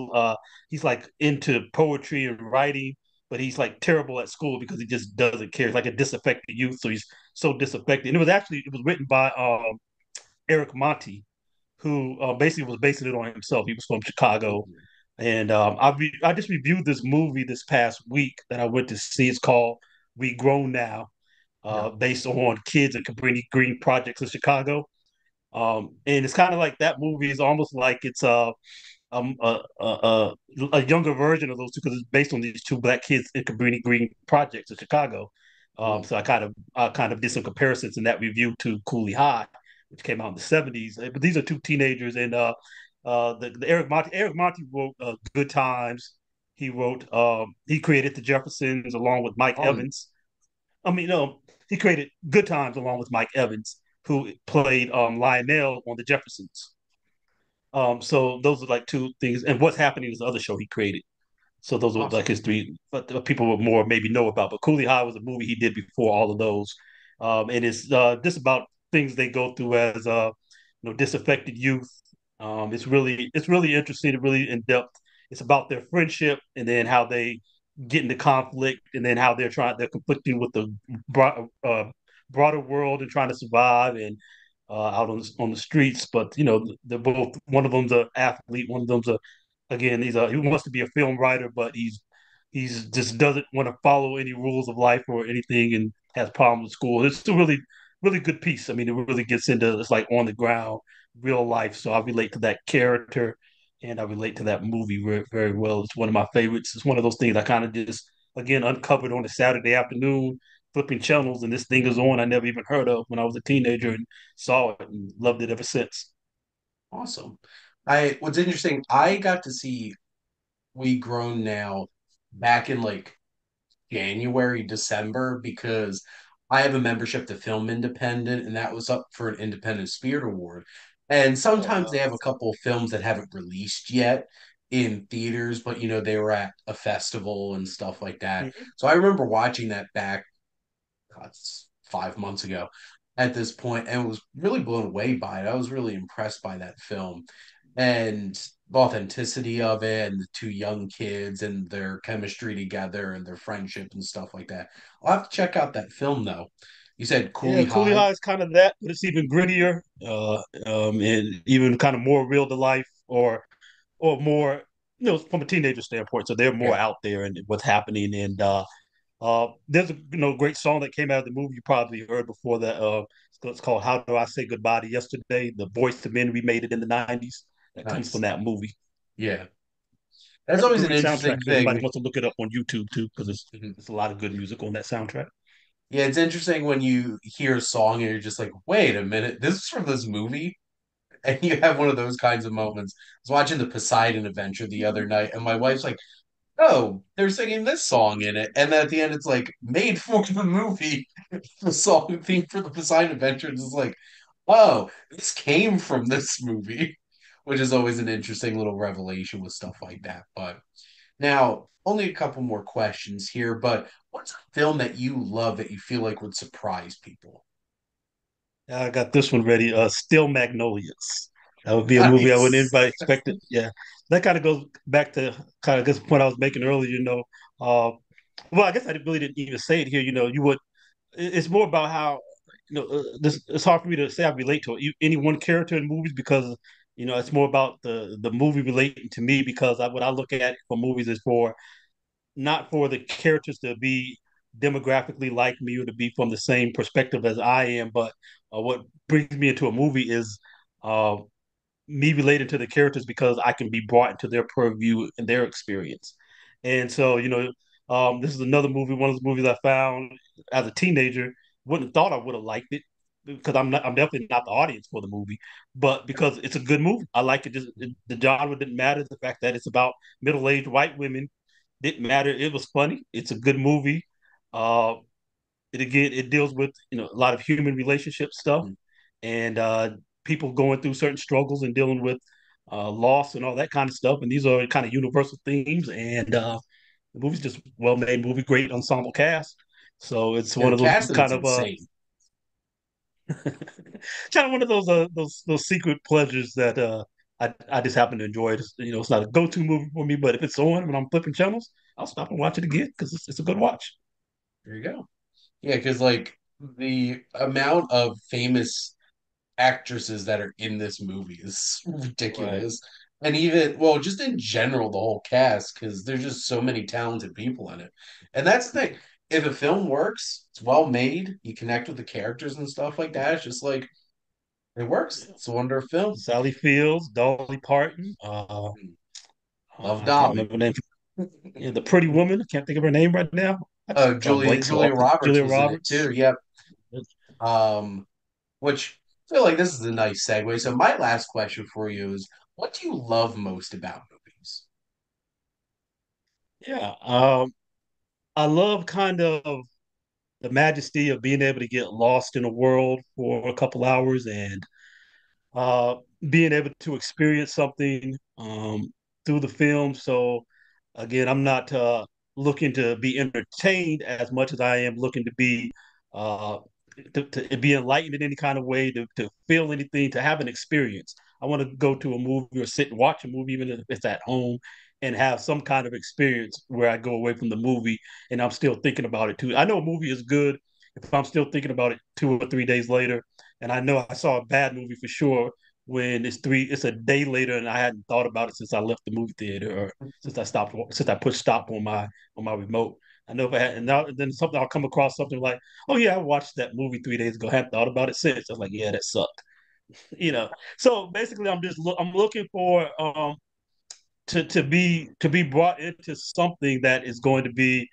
[SPEAKER 2] like into poetry and writing, but he's like terrible at school because he just doesn't care. He's like a disaffected youth, so he's so disaffected. And it was written by Eric Monty, who basically was basing it on himself. He was from Chicago,
[SPEAKER 1] Mhm.
[SPEAKER 2] and I just reviewed this movie this past week that I went to see. It's called We Grown Now,
[SPEAKER 1] Yeah.
[SPEAKER 2] based on kids at Cabrini Green projects in Chicago. And it's kind of like that movie is almost like it's um, a, a, a, a younger version of those two because it's based on these two black kids in Cabrini Green projects in Chicago.
[SPEAKER 1] Mm.
[SPEAKER 2] So I kind of did some comparisons in that review to Cooley High, which came out in the '70s. But these are two teenagers, and the Eric Monty wrote Good Times. He created the Jeffersons along with Mike
[SPEAKER 1] Um,
[SPEAKER 2] Evans. I mean, no, he created Good Times along with Mike Evans, who played Lionel on the Jeffersons. So those are like two things. And What's Happening is the other show he created. So those were like
[SPEAKER 1] awesome.
[SPEAKER 2] his three, but people would more maybe know about. But Cooley High was a movie he did before all of those, and it's just about things they go through as disaffected youth. It's really interesting, really in depth. It's about their friendship and then how they get into conflict and then how they're conflicting with the broader world and trying to survive and out on the streets. But they're both. One of them's an athlete. One of them's a again, he wants to be a film writer, but he's just doesn't want to follow any rules of life or anything, and has problems with school. It's a really good piece. I mean, it really gets into it's like on the ground, real life. So I relate to that character, and I relate to that movie very, very well. It's one of my favorites. It's one of those things I kind of just again uncovered on a Saturday afternoon, flipping channels, and this thing is on. I never even heard of when I was a teenager and saw it and loved it ever since.
[SPEAKER 1] Awesome. I what's interesting, I got to see We Grown Now back in like January, December, because I have a membership to Film Independent, and that was up for an Independent Spirit Award. And
[SPEAKER 2] Oh
[SPEAKER 1] sometimes they
[SPEAKER 2] wow.
[SPEAKER 1] have a couple of films that haven't released yet in theaters, but they were at a festival and stuff like that.
[SPEAKER 2] Mhm.
[SPEAKER 1] So I remember watching that back, God, it's 5 months ago at this point, and was really blown away by it. I was really impressed by that film and the authenticity of it and the two young kids and their chemistry together and their friendship and stuff like that. I'll have to check out that film though. You said
[SPEAKER 2] Yeah,
[SPEAKER 1] Cooley
[SPEAKER 2] Coolie
[SPEAKER 1] High?
[SPEAKER 2] High is kind of that, but it's even grittier, and even kind of more real to life, or more, from a teenager standpoint. So they're more
[SPEAKER 1] Yeah,
[SPEAKER 2] out there and what's happening. And there's a great song that came out of the movie you probably heard before that. It's called "How Do I Say Goodbye to Yesterday." The Boyz II Men remade it in the '90s. That comes from
[SPEAKER 1] nice.
[SPEAKER 2] that movie.
[SPEAKER 1] Yeah. That's
[SPEAKER 2] That's a
[SPEAKER 1] always an
[SPEAKER 2] great soundtrack.
[SPEAKER 1] interesting
[SPEAKER 2] If anybody
[SPEAKER 1] thing.
[SPEAKER 2] wants to look it up on YouTube too, because
[SPEAKER 1] Mhm.
[SPEAKER 2] it's a lot of good music on that soundtrack.
[SPEAKER 1] Yeah, it's interesting when you hear a song and you're just like, wait a minute, this is from this movie? And you have one of those kinds of moments. I was watching the Poseidon Adventure the other night, and my wife's like, "Oh, they're singing this song in it," and then at the end, it's like made for the movie. The song theme for the Poseidon Adventure is like, "Oh, this came from this movie," which is always an interesting little revelation with stuff like that. But now, only a couple more questions here. But what's a film that you love that you feel like would surprise people?
[SPEAKER 2] I got this one ready. Still Magnolias. That would be a movie I wouldn't
[SPEAKER 1] Nice.
[SPEAKER 2] anybody expect it. Yeah, that kind of goes back to kind of this point I was making earlier. Well, I guess I really didn't even say it here. You would. It's more about how this. It's hard for me to say I relate to any one character in movies because it's more about the movie relating to me because what I look at for movies is for not for the characters to be demographically like me or to be from the same perspective as I am, but what brings me into a movie is uh, me relating to the characters because I can be brought into their purview and their experience. And so, this is another movie, one of those movies I found as a teenager. Wouldn't have thought I would have liked it because I'm definitely not the audience for the movie, but because it's a good movie, I like it. The genre didn't matter. The fact that it's about middle-aged white women didn't matter. It was funny. It's a good movie. Uh, it deals with a lot of human relationship stuff and people going through certain struggles and dealing with loss and all that kind of stuff. And these are kind of universal themes. And The movie's just well made movie, great ensemble cast. So it's
[SPEAKER 1] Yeah,
[SPEAKER 2] one
[SPEAKER 1] the
[SPEAKER 2] of those
[SPEAKER 1] casting's insane.
[SPEAKER 2] kind of one of those secret pleasures that I just happen to enjoy. It's not a go to movie for me, but if it's on when I'm flipping channels, I'll stop and watch it again because it's a good watch.
[SPEAKER 1] There you go. Yeah, because like the amount of famous actresses that are in this movie is
[SPEAKER 2] Right.
[SPEAKER 1] ridiculous. And even, well, just in general, the whole cast, because there's just so many talented people in it. And that's the thing. If a film works, it's well made, you connect with the characters and stuff like that. It's just like it works.
[SPEAKER 2] Yeah.
[SPEAKER 1] It's a wonder of film.
[SPEAKER 2] Sally Fields, Dolly Parton.
[SPEAKER 1] Love
[SPEAKER 2] I can't
[SPEAKER 1] Dolly.
[SPEAKER 2] remember her name. Yeah, the pretty woman. I can't think of her name right now. I just draw
[SPEAKER 1] Julia
[SPEAKER 2] blanks so
[SPEAKER 1] Julia
[SPEAKER 2] often.
[SPEAKER 1] Roberts
[SPEAKER 2] Julia
[SPEAKER 1] was in it too.
[SPEAKER 2] Roberts.
[SPEAKER 1] Yep. Which I feel like this is a nice segue. So my last question for you is, what do you love most about movies?
[SPEAKER 2] Yeah. I love kind of the majesty of being able to get lost in a world for a couple hours and uh, being able to experience something through the film. So again, I'm not looking to be entertained as much as I am looking to be uh, to be enlightened in any kind of way, to feel anything, to have an experience. I want to go to a movie or sit and watch a movie, even if it's at home, and have some kind of experience where I go away from the movie and I'm still thinking about it too. I know a movie is good if I'm still thinking about it 2 or 3 days later, and I know I saw a bad movie for sure when it's a day later and I hadn't thought about it since I left the movie theater or since I pushed stop on my remote. I know if I had, and now then something I'll come across something like, oh yeah, I watched that movie 3 days ago. I hadn't thought about it since. I was like, yeah, that sucked. So basically, I'm looking for to be brought into something that is going to be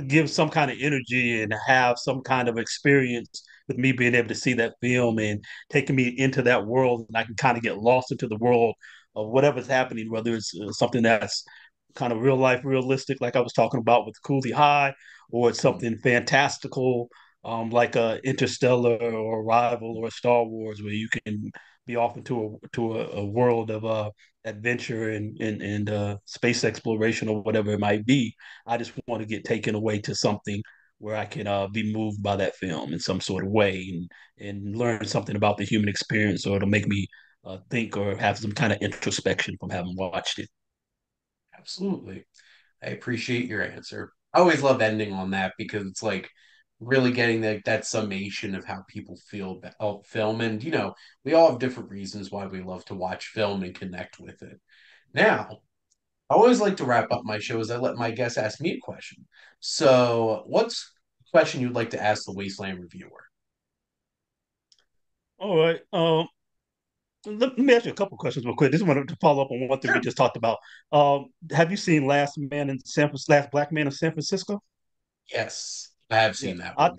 [SPEAKER 2] give some kind of energy and have some kind of experience with me being able to see that film and taking me into that world, and I can kind of get lost into the world of whatever's happening, whether it's something that's kind of real life realistic like I was talking about with Cooley High, or it's something fantastical like a Interstellar or Arrival or Star Wars, where you can be off into a world of adventure and space exploration or whatever it might be. I just want to get taken away to something where I can be moved by that film in some sort of way and learn something about the human experience, or to make me think or have some kind of introspection from having watched it.
[SPEAKER 1] Absolutely. I appreciate your answer. I always love ending on that because it's like really getting that summation of how people feel about film. And, we all have different reasons why we love to watch film and connect with it. Now, I always like to wrap up my shows. I let my guests ask me a question. So, what's a question you'd like to ask the Wasteland Reviewer?
[SPEAKER 2] All right. Let me ask you a couple questions real quick. This one to follow up on one thing we
[SPEAKER 1] Sure.
[SPEAKER 2] just talked about. Have you seen Last Black Man in San Francisco?
[SPEAKER 1] Yes, I have
[SPEAKER 2] Yeah,
[SPEAKER 1] seen that one.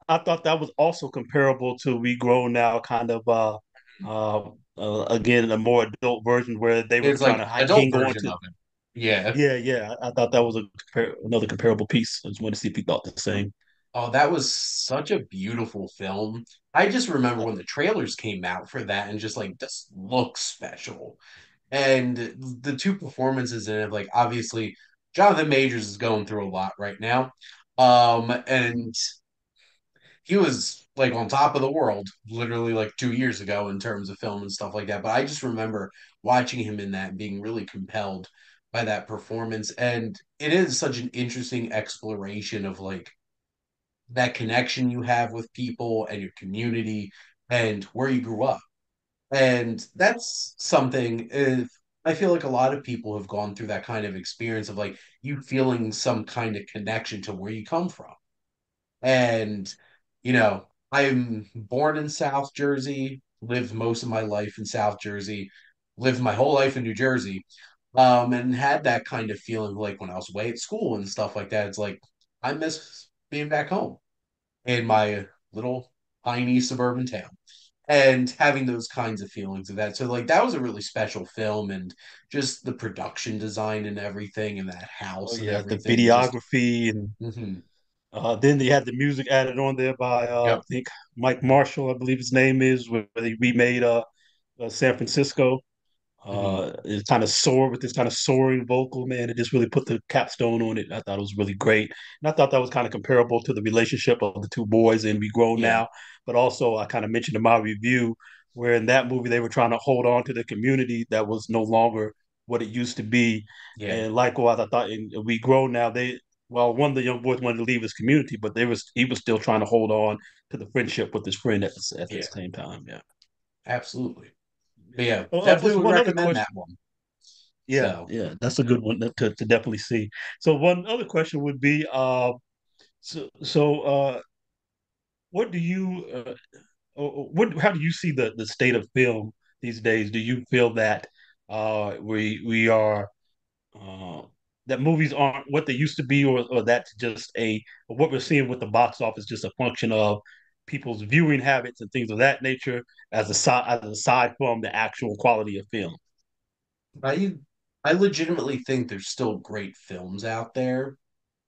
[SPEAKER 2] I thought that was also comparable to We Grow Now, kind of again a more adult version where they were
[SPEAKER 1] It's
[SPEAKER 2] trying
[SPEAKER 1] like
[SPEAKER 2] to
[SPEAKER 1] adult
[SPEAKER 2] hang on
[SPEAKER 1] version
[SPEAKER 2] to.
[SPEAKER 1] of it. Yeah.
[SPEAKER 2] Yeah. I thought that was another comparable piece. I just wanted to see if you thought the same.
[SPEAKER 1] Oh, that was such a beautiful film. I just remember when the trailers came out for that and just like this looks special. And the two performances in it, like obviously Jonathan Majors is going through a lot right now. And he was like on top of the world literally like 2 years ago in terms of film and stuff like that. But I just remember watching him in that and being really compelled by that performance. And it is such an interesting exploration of like that connection you have with people and your community and where you grew up. And that's something if I feel like a lot of people have gone through that kind of experience of like you feeling some kind of connection to where you come from. And, I'm born in South Jersey, lived most of my life in South Jersey, lived my whole life in New Jersey, and had that kind of feeling like when I was away at school and stuff like that. It's like I miss being back home in my little tiny suburban town and having those kinds of feelings of that. So like that was a really special film and just the production design and everything and that
[SPEAKER 2] Oh
[SPEAKER 1] house and
[SPEAKER 2] yeah, the
[SPEAKER 1] everything just
[SPEAKER 2] videography and
[SPEAKER 1] mhm.
[SPEAKER 2] then they had the music added on there by I
[SPEAKER 1] Yep.
[SPEAKER 2] think Mike Marshall, I believe his name is, where they remade San Francisco.
[SPEAKER 1] Hmm.
[SPEAKER 2] It's kind of soar with this kind of soaring vocal, man. It just really put the capstone on it. I thought it was really great. And I thought that was kind of comparable to the relationship of the two boys in We Grow
[SPEAKER 1] Yeah,
[SPEAKER 2] Now. But also, I kind of mentioned in my review where in that movie they were trying to hold on to the community that was no longer what it used to be.
[SPEAKER 1] yeah,
[SPEAKER 2] And likewise, I thought in We Grow Now, well, one of the young boys wanted to leave his community, but he was still trying to hold on to the friendship with his friend at the
[SPEAKER 1] yeah,
[SPEAKER 2] same time. Yeah.
[SPEAKER 1] absolutely. But yeah,
[SPEAKER 2] Just
[SPEAKER 1] definitely would
[SPEAKER 2] one other
[SPEAKER 1] recommend that
[SPEAKER 2] question.
[SPEAKER 1] one.
[SPEAKER 2] Yeah,
[SPEAKER 1] So,
[SPEAKER 2] yeah, that's a good one to definitely see. So one other question would be, what do you, how do you see the state of film these days? Do you feel that we are uh, that movies aren't what they used to be, or that's just what we're seeing with the box office, just a function of people's viewing habits and things of that nature, as aside from the actual quality of film?
[SPEAKER 1] I I legitimately think there's still great films out there.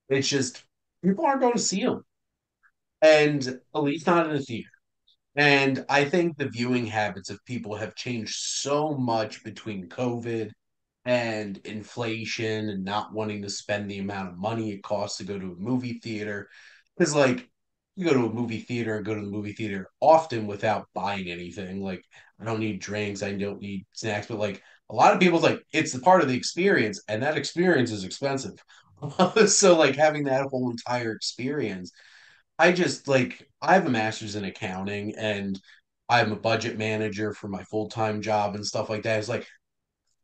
[SPEAKER 1] It's just people aren't going to see them, and at least not in a theater. And I think the viewing habits of people have changed so much between COVID and inflation and not wanting to spend the amount of money it costs to go to a movie theater. Because, like, you go to a movie theater and go to the movie theater often without buying anything. Like, I don't need drinks, I don't need snacks, but like, a lot of people's like, it's the part of the experience, and that experience is expensive. So, like, having that whole entire experience I just like I have a master's in accounting and I'm a budget manager for my full-time job and stuff like that. It's like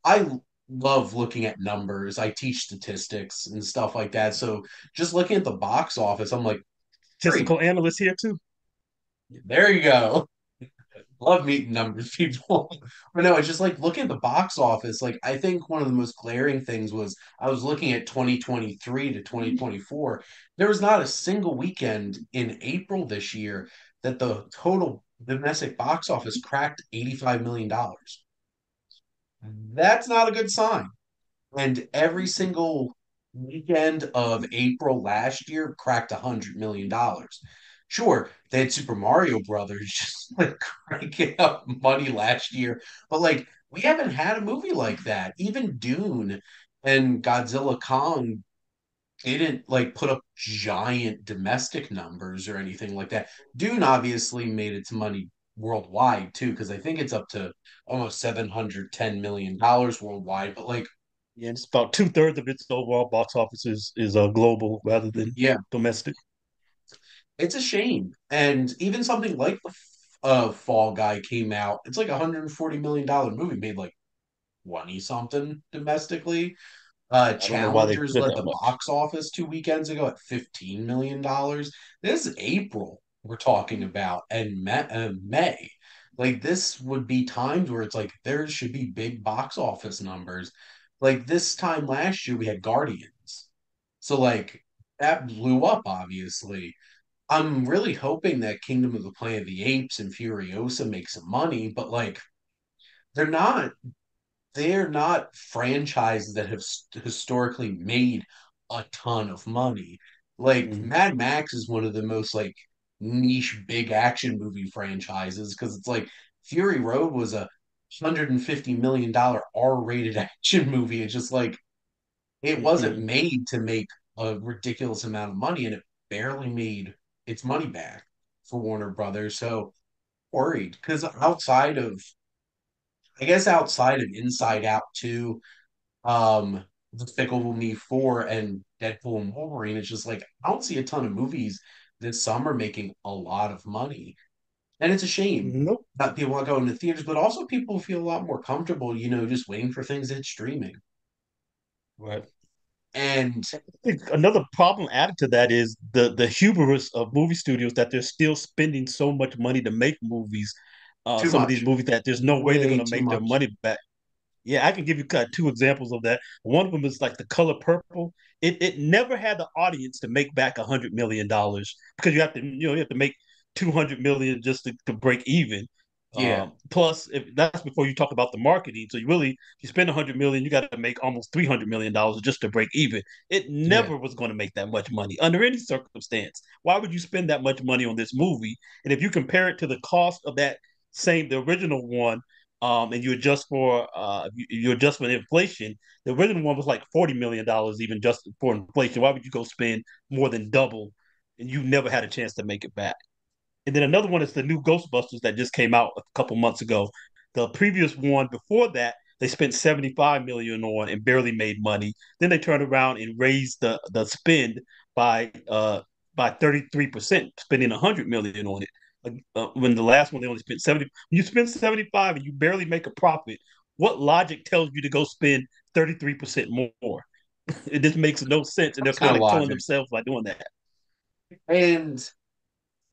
[SPEAKER 1] I love looking at numbers. I teach statistics and stuff like that. So just looking at the box office, I'm like, great,
[SPEAKER 2] Statistical analyst here too.
[SPEAKER 1] there you go. Love meeting numbers people. But no, it's just like looking at the box office. Like I think one of the most glaring things was I was looking at 2023 to 2024. There was not a single weekend in April this year that the total domestic box office cracked $85 million. That's not a good sign. And every single weekend of April last year cracked $100 million. Sure, they had Super Mario Brothers just like cranking up money last year, but like we haven't had a movie like that. Even Dune and Godzilla Kong didn't like put up giant domestic numbers or anything like that. Dune obviously made its money worldwide too, because I think it's up to almost $710 million worldwide. But like,
[SPEAKER 2] Yeah, it's about two-thirds of its overall box office is global rather than
[SPEAKER 1] yeah,
[SPEAKER 2] domestic.
[SPEAKER 1] it's a shame. And even something like the Fall Guy came out. It's like $140 million movie, made like 20 something domestically.
[SPEAKER 2] I don't know why they
[SPEAKER 1] Challengers
[SPEAKER 2] spent
[SPEAKER 1] led
[SPEAKER 2] that
[SPEAKER 1] the
[SPEAKER 2] much.
[SPEAKER 1] box office 2 weekends ago at $15 million. This is April we're talking about, and May. Like this would be times where it's like there should be big box office numbers. Like this time last year we had Guardians, so like that blew up. Obviously, I'm really hoping that Kingdom of the Planet of the Apes and Furiosa make some money, but like they're not they're not franchises that have historically made a ton of money. Like
[SPEAKER 2] Mm.
[SPEAKER 1] Mad Max is one of the most like niche big action movie franchises because it's like Fury Road was a $150 million R-rated action movie. It's just like it wasn't
[SPEAKER 2] Mm-hmm.
[SPEAKER 1] made to make a ridiculous amount of money and it barely made its money back for Warner Brothers. So worried because outside of Inside Out 2, Despicable Me 4 and Deadpool and Wolverine, it's just like I don't see a ton of movies this summer making a lot of money. And it's a shame
[SPEAKER 2] Nope.
[SPEAKER 1] that people are going to theaters, but also people feel a lot more comfortable, just waiting for things to hit streaming.
[SPEAKER 2] Right.
[SPEAKER 1] And
[SPEAKER 2] I think another problem added to that is the hubris of movie studios that they're still spending so much money to make movies.
[SPEAKER 1] too
[SPEAKER 2] Some of these
[SPEAKER 1] much,
[SPEAKER 2] movies that there's no way they're going
[SPEAKER 1] way
[SPEAKER 2] to
[SPEAKER 1] too
[SPEAKER 2] make their
[SPEAKER 1] much.
[SPEAKER 2] money back. Yeah, I can give you kind of two examples of that. One of them is like The Color Purple. It never had the audience to make back $100 million because you have to make 200 million just to break even.
[SPEAKER 1] Yeah,
[SPEAKER 2] Plus, if that's before you talk about the marketing, so you spend 100 million, you got to make almost $300 million just to break even. It
[SPEAKER 1] yeah,
[SPEAKER 2] never was going to make that much money under any circumstance. Why would you spend that much money on this movie? And if you compare it to the cost of the original one, and you adjust for inflation. The original one was like $40 million, even just for inflation. Why would you go spend more than double, and you never had a chance to make it back? And then another one is the new Ghostbusters that just came out a couple months ago. The previous one before that, they spent 75 million on and barely made money. Then they turned around and raised the spend by uh by 33%, spending 100 million on it. When the last one they only spent 70. When you spend 75 and you barely make a profit, what logic tells you to go spend 33% more? It just makes no sense, and they're
[SPEAKER 1] There's no
[SPEAKER 2] kind of killing
[SPEAKER 1] logic.
[SPEAKER 2] themselves by doing that.
[SPEAKER 1] And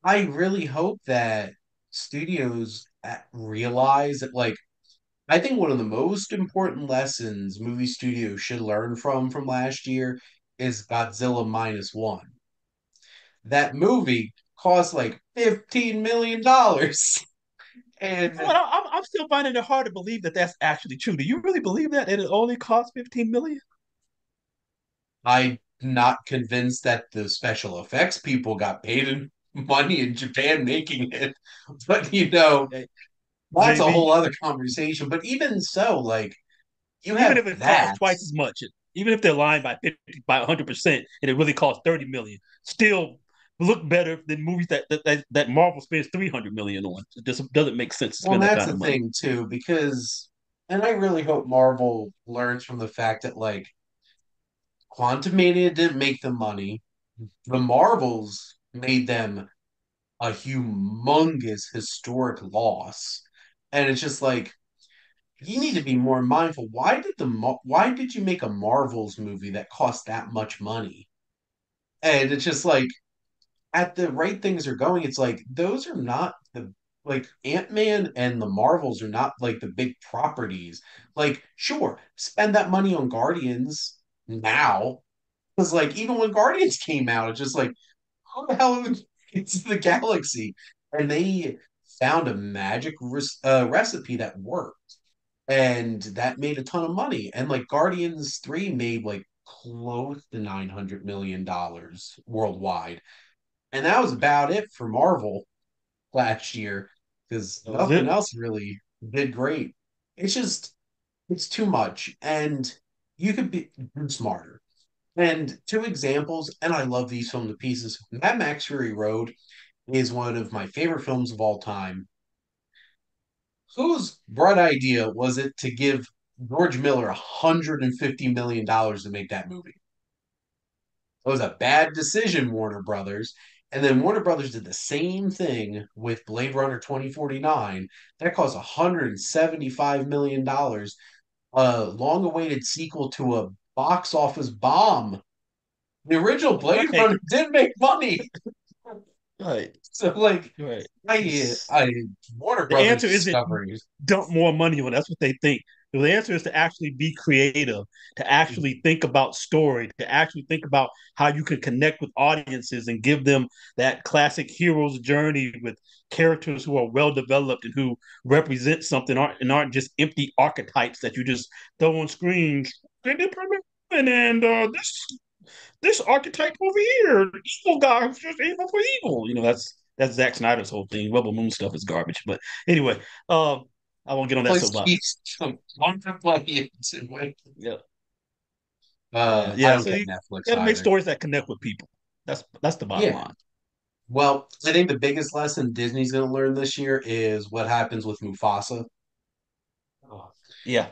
[SPEAKER 1] I really hope that studios realize that, like, I think one of the most important lessons movie studios should learn from last year is Godzilla minus one. That movie cost like $15 million.
[SPEAKER 2] Well,
[SPEAKER 1] And
[SPEAKER 2] I'm still finding it hard to believe that that's actually true. Do you really believe that it only cost 15 million?
[SPEAKER 1] I'm not convinced that the special effects people got paid money in Japan making it. But that's a whole
[SPEAKER 2] Maybe
[SPEAKER 1] other conversation. But even so, like, you
[SPEAKER 2] even
[SPEAKER 1] have
[SPEAKER 2] if it costs
[SPEAKER 1] that.
[SPEAKER 2] twice as much, even if they're lying by 50, by 100%, and it really costs 30 million, still look better than movies that Marvel spends 300 million on. It just doesn't make sense to
[SPEAKER 1] Well, and
[SPEAKER 2] spend that
[SPEAKER 1] that's
[SPEAKER 2] kind
[SPEAKER 1] the
[SPEAKER 2] of money.
[SPEAKER 1] thing too, because, and I really hope Marvel learns from the fact that, like, Quantumania didn't make them money. The Marvels made them a humongous historic loss. And it's just like, you need to be more mindful. Why did you make a Marvels movie that cost that much money? And it's just like, at the rate things are going, it's like those are not the, like, Ant-Man and the Marvels are not like the big properties. Like, sure, spend that money on Guardians now. Because, like, even when Guardians came out, it's just like, who the hell it's the galaxy? And they found a magic recipe that worked. And that made a ton of money. And, like, Guardians 3 made like close to $900 million worldwide. And that was about it for Marvel last year because
[SPEAKER 2] That was
[SPEAKER 1] nothing
[SPEAKER 2] it.
[SPEAKER 1] else really did great. It's just, it's too much. And you could do smarter. And two examples, and I love these film to pieces. Mad Max Fury Road is one of my favorite films of all time. Whose bright idea was it to give George Miller $150 million to make that movie? It was a bad decision, Warner Brothers. And then Warner Brothers did the same thing with Blade Runner 2049. That cost $175 million, a long awaited sequel to a box office bomb. The original Blade
[SPEAKER 2] Right,
[SPEAKER 1] Runner did make money.
[SPEAKER 2] right,
[SPEAKER 1] So, like,
[SPEAKER 2] right.
[SPEAKER 1] I,
[SPEAKER 2] It's,
[SPEAKER 1] I, Warner
[SPEAKER 2] the
[SPEAKER 1] Brothers
[SPEAKER 2] answer isn't
[SPEAKER 1] Discovery.
[SPEAKER 2] dump more money on. That's what they think. The answer is to actually be creative, to actually think about story, to actually think about how you can connect with audiences and give them that classic hero's journey with characters who are well developed and who represent something and aren't just empty archetypes that you just throw on screens. And this archetype over here, evil guy who's just evil for evil. That's Zack Snyder's whole thing. Rebel Moon stuff is garbage. But anyway, I won't get on that
[SPEAKER 1] Place
[SPEAKER 2] soapbox.
[SPEAKER 1] keeps one to play it.
[SPEAKER 2] Yeah,
[SPEAKER 1] I
[SPEAKER 2] yeah.
[SPEAKER 1] don't
[SPEAKER 2] So
[SPEAKER 1] get
[SPEAKER 2] you
[SPEAKER 1] Netflix
[SPEAKER 2] got to make
[SPEAKER 1] either.
[SPEAKER 2] stories that connect with people. That's the bottom
[SPEAKER 1] Yeah.
[SPEAKER 2] line.
[SPEAKER 1] Well, I think the biggest lesson Disney's going to learn this year is what happens with Mufasa.
[SPEAKER 2] Oh, yeah,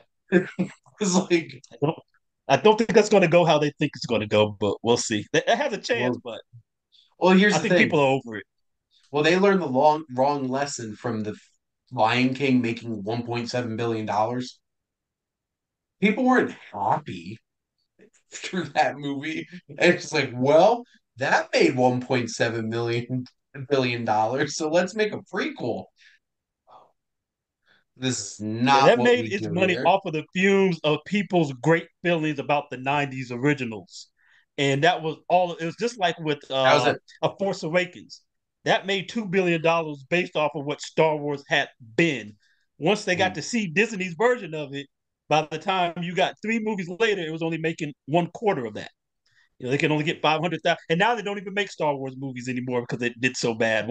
[SPEAKER 1] It's like,
[SPEAKER 2] I don't, I don't think that's going to go how they think it's going to go, but we'll see. It has a chance,
[SPEAKER 1] well,
[SPEAKER 2] but
[SPEAKER 1] here's
[SPEAKER 2] I
[SPEAKER 1] the
[SPEAKER 2] think people
[SPEAKER 1] thing.
[SPEAKER 2] are over it.
[SPEAKER 1] Well, they learned the wrong lesson from the Lion King making $1.7 billion. People weren't happy through that movie. And it's like, well, that made 1.7 billion dollars, so let's make a prequel. This is
[SPEAKER 2] Yeah,
[SPEAKER 1] not
[SPEAKER 2] that
[SPEAKER 1] what
[SPEAKER 2] made
[SPEAKER 1] we
[SPEAKER 2] its
[SPEAKER 1] do
[SPEAKER 2] money
[SPEAKER 1] here.
[SPEAKER 2] off of the fumes of people's great feelings about the '90s originals, and that was all. It was just like with
[SPEAKER 1] How's it?
[SPEAKER 2] A Force Awakens, that made $2 billion based off of what Star Wars had been. Once they got to see Disney's version of it, by the time you got three movies later, it was only making one quarter of that. They can only get 500,000, and now they don't even make Star Wars movies anymore because it did so bad.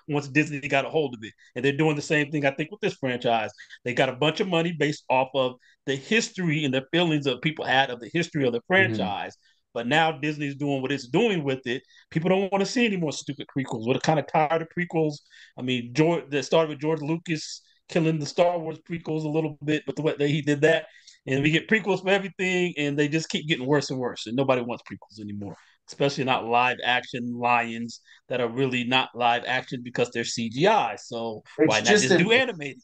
[SPEAKER 2] once Disney got a hold of it. And they're doing the same thing, I think, with this franchise. They got a bunch of money based off of the history and the feelings that people had of the history of the
[SPEAKER 1] Mhm.
[SPEAKER 2] franchise. But now Disney's doing what it's doing with it. People don't want to see any more stupid prequels. We're kind of tired of prequels. I mean, George that started with George Lucas killing the Star Wars prequels a little bit, but the way that he did that, and we get prequels for everything, and they just keep getting worse and worse, and nobody wants prequels anymore. Especially not live action lions that are really not live action because they're CGI. So
[SPEAKER 1] It's
[SPEAKER 2] why not
[SPEAKER 1] just
[SPEAKER 2] just
[SPEAKER 1] an
[SPEAKER 2] do animated?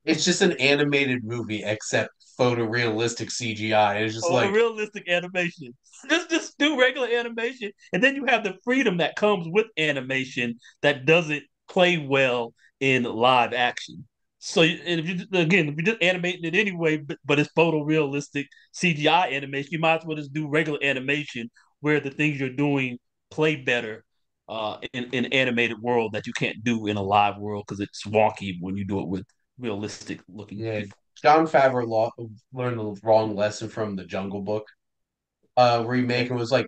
[SPEAKER 1] it's just an animated movie except photorealistic CGI. It's just
[SPEAKER 2] Or
[SPEAKER 1] like
[SPEAKER 2] realistic animation. Just do regular animation, and then you have the freedom that comes with animation that doesn't play well in live action. So, and if you again, if you're just animating it anyway, but it's photorealistic CGI animation, you might as well just do regular animation where the things you're doing play better in an animated world that you can't do in a live world because it's wonky when you do it with realistic looking
[SPEAKER 1] yeah,
[SPEAKER 2] people.
[SPEAKER 1] John Favreau learned the wrong lesson from the Jungle Book remake
[SPEAKER 2] Okay,
[SPEAKER 1] and was like,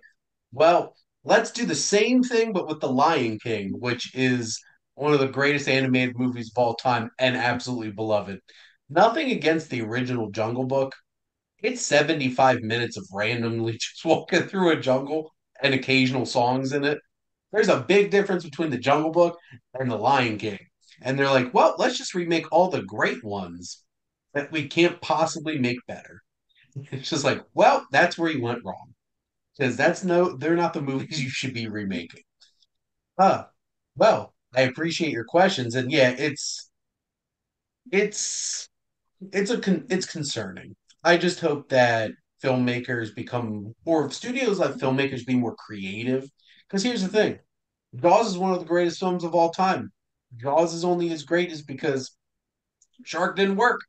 [SPEAKER 1] well, let's do the same thing but with the Lion King, which is one of the greatest animated movies of all time and absolutely beloved. Nothing against the original Jungle Book. It's 75 minutes of randomly just walking through a jungle and occasional songs in it. There's a big difference between the Jungle Book and the Lion King. And they're like, well, let's just remake all the great ones that we can't possibly make better. It's just like, well, that's where you went wrong. Because they're not the movies you should be remaking. Huh. Well, I appreciate your questions. And yeah, it's it's concerning. I just hope that filmmakers become, or studios let filmmakers be more creative. Because here's the thing: Jaws is one of the greatest films of all time. Jaws is only as great as because Shark didn't work,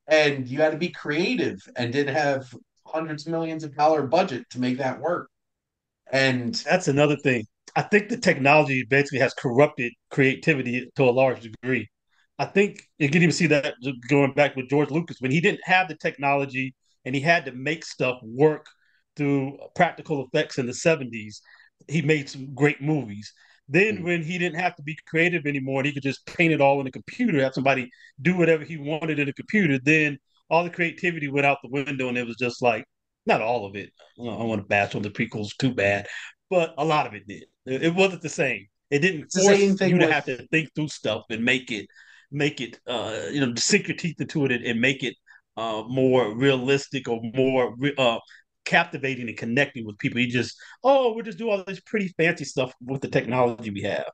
[SPEAKER 1] and you had to be creative and didn't have hundreds of millions of dollar budget to make that work. And
[SPEAKER 2] that's another thing. I think the technology basically has corrupted creativity to a large degree. I think you can even see that going back with George Lucas when he didn't have the technology and he had to make stuff work through practical effects in the 70s. He made some great movies. Then when he didn't have to be creative anymore and he could just paint it all in a computer, have somebody do whatever he wanted in a computer, then all the creativity went out the window and it was just like not all of it. I don't want to bash on the prequels too bad, but a lot of it did. It wasn't the same. It didn't
[SPEAKER 1] it's the same
[SPEAKER 2] force
[SPEAKER 1] thing
[SPEAKER 2] you to
[SPEAKER 1] with
[SPEAKER 2] have to think through stuff and make it, sink your teeth into it and make it more realistic or more captivating and connecting with people. You just, oh, we'll just do all this pretty fancy stuff with the technology we have.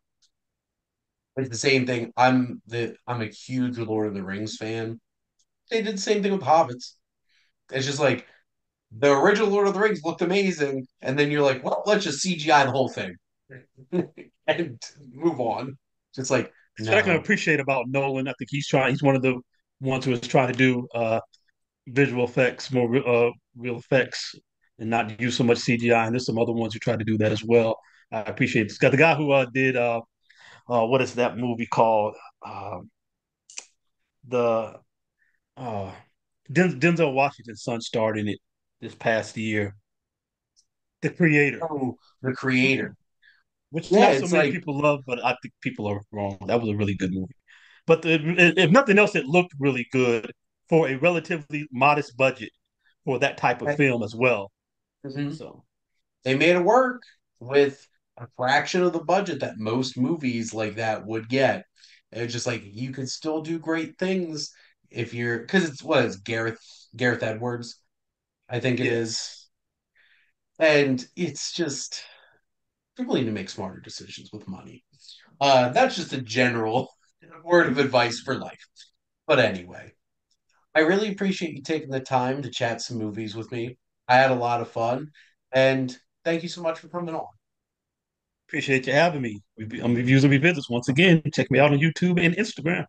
[SPEAKER 1] it's the same thing. I'm a huge Lord of the Rings fan. They did the same thing with Hobbits. It's just like the original Lord of the Rings looked amazing, and then you're like, well, let's just CGI the whole thing and move on. Just like,
[SPEAKER 2] That's what I can
[SPEAKER 1] no.
[SPEAKER 2] appreciate about Nolan. I think he's one of the ones who is trying to do visual effects, more real effects, and not use so much CGI. And there's some other ones who try to do that as well. I appreciate it. It's got the guy who did what is that movie called? Um, the uh, Denzel Washington's son starred in it this past year. The Creator,
[SPEAKER 1] Oh, the creator.
[SPEAKER 2] which
[SPEAKER 1] Yeah,
[SPEAKER 2] not so
[SPEAKER 1] it's
[SPEAKER 2] many
[SPEAKER 1] like
[SPEAKER 2] people love, but I think people are wrong. That was a really good movie. But if nothing else, it looked really good for a relatively modest budget for that type of film as well.
[SPEAKER 1] mhm.
[SPEAKER 2] So
[SPEAKER 1] They made it work with a fraction of the budget that most movies like that would get. It's just like you could still do great things if you're because it's what is Gareth Edwards, I think it is.
[SPEAKER 2] yes,
[SPEAKER 1] And it's just people need to make smarter decisions with money. That's just a general word of advice for life. But anyway, I really appreciate you taking the time to chat some movies with me. I had a lot of fun, and thank you so much for coming on.
[SPEAKER 2] appreciate you having me. I'm reviews and revisits once again. Check me out on YouTube and Instagram.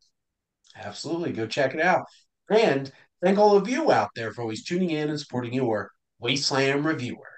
[SPEAKER 1] Absolutely, go check it out. And thank all of you out there for always tuning in and supporting your Wasteland Reviewer.